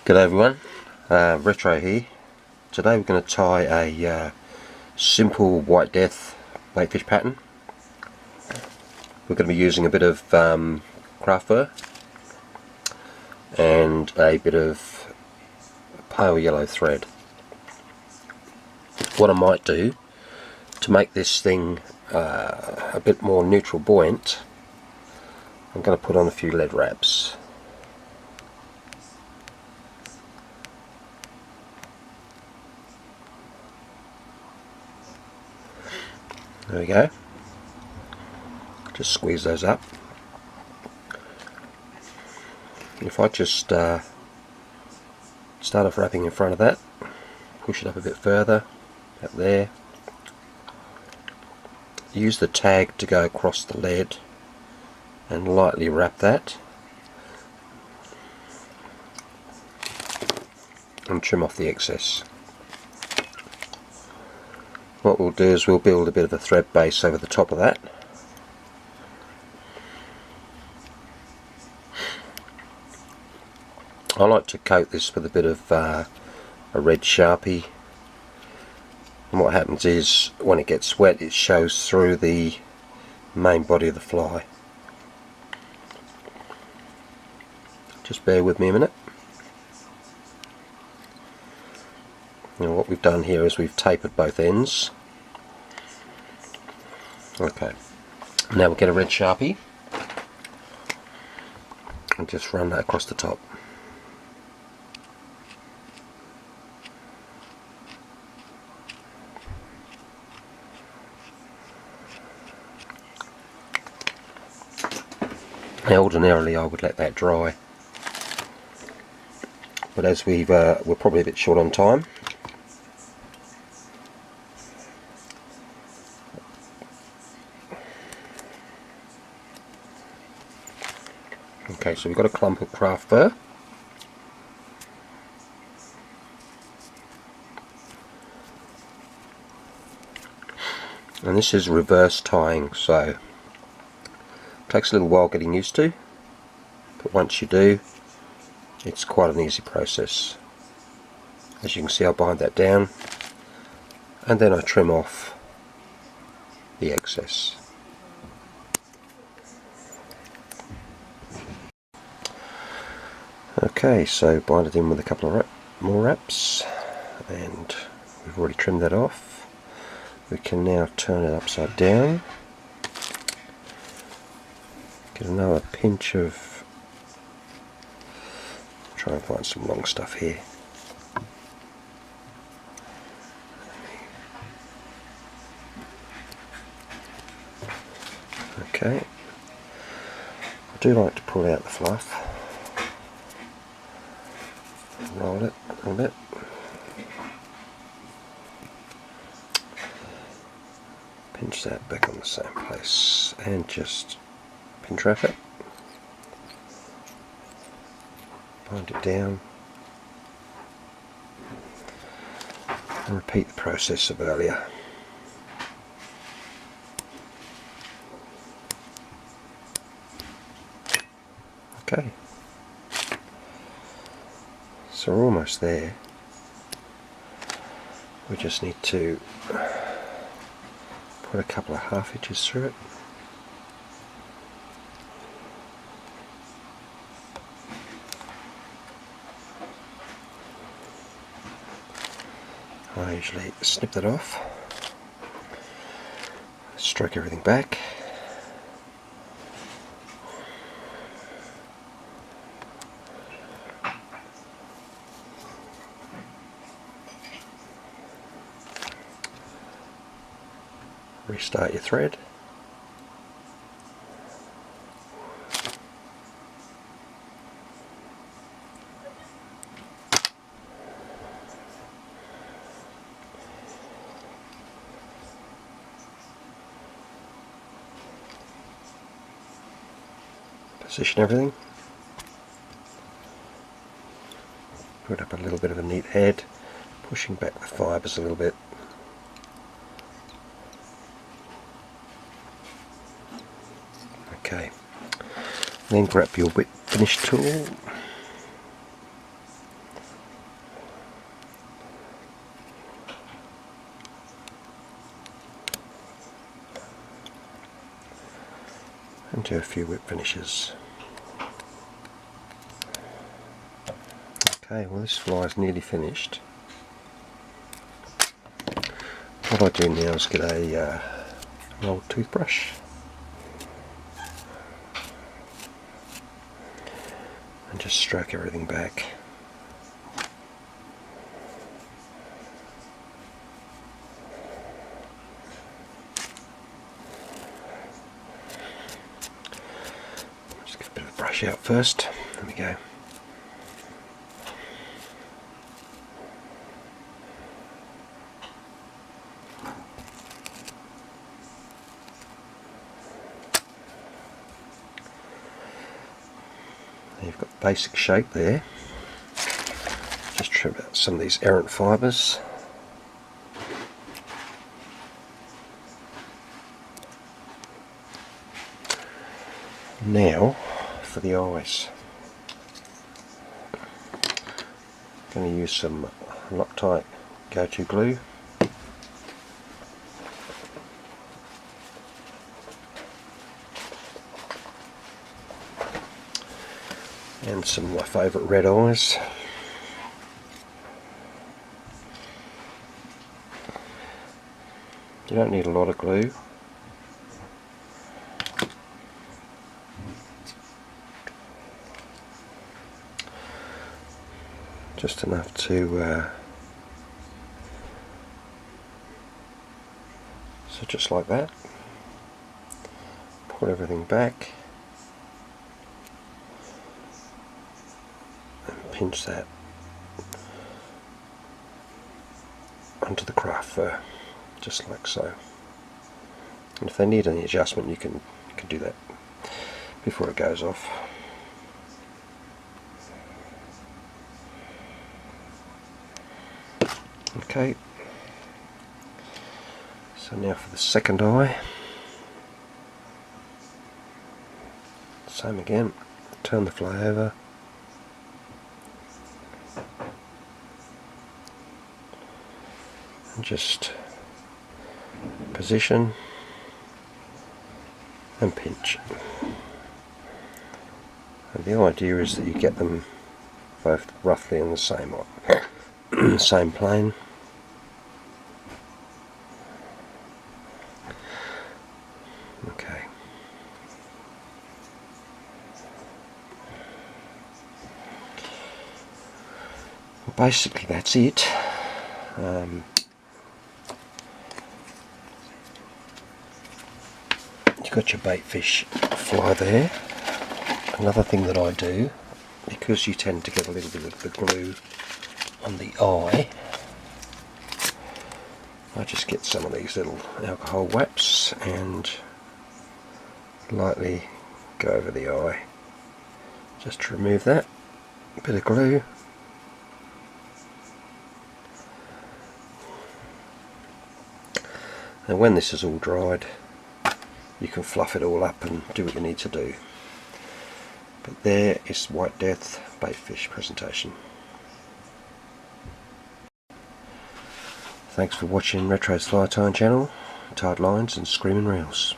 Good day everyone, Retro here. Today we're going to tie a simple white death baitfish pattern. We're going to be using a bit of craft fur and a bit of pale yellow thread. What I might do to make this thing a bit more neutral buoyant, I'm going to put on a few lead wraps. There we go. Just squeeze those up. If I just start off wrapping in front of that, push it up a bit further, up there. Use the tag to go across the lead and lightly wrap that. And trim off the excess. What we'll do is we'll build a bit of a thread base over the top of that. I like to coat this with a bit of a red Sharpie, and what happens is when it gets wet it shows through the main body of the fly. Just bear with me a minute. Now what we've done here is we've tapered both ends. Okay, now we'll get a red Sharpie and just run that across the top. Now ordinarily I would let that dry, but as we're probably a bit short on time, okay, so we've got a clump of craft fur. And this is reverse tying, so it takes a little while getting used to, but once you do, it's quite an easy process. As you can see, I bind that down and then I trim off the excess. Okay, so bind it in with a couple of more wraps, and we've already trimmed that off. We can now turn it upside down, get another pinch of, try and find some long stuff here. Okay, I do like to pull out the fluff. Roll it a little bit. Pinch that back on the same place and just pinch wrap it. Bind it down. And repeat the process of earlier. Okay. So we're almost there. We just need to put a couple of half inches through it. I usually snip that off, stroke everything back. Restart your thread. Position everything. Put up a little bit of a neat head, pushing back the fibres a little bit. Okay, then grab your whip finish tool and do a few whip finishes. Okay, well this fly is nearly finished. What I do now is get an old toothbrush and just stroke everything back. Just give a bit of a brush out first. There we go. You've got basic shape there. Just trim out some of these errant fibres. Now for the eyes. I'm going to use some Loctite go-to glue. And some of my favourite red eyes. You don't need a lot of glue. Just enough to so just like that. Pull everything back and pinch that onto the craft fur, just like so. And if they need any adjustment, you can do that before it goes off. Okay, so now for the second eye. Same again, turn the fly over. And just position and pinch. And the idea is that you get them both roughly in the same same plane. Okay. Well, basically that's it. You've got your baitfish fly there. Another thing that I do, because you tend to get a little bit of the glue on the eye, I just get some of these little alcohol whaps and lightly go over the eye, just to remove that bit of glue. And when this is all dried, you can fluff it all up and do what you need to do. But there is White Death baitfish presentation. Thanks for watching Retro's Fly Tying channel, tied lines and screaming reels.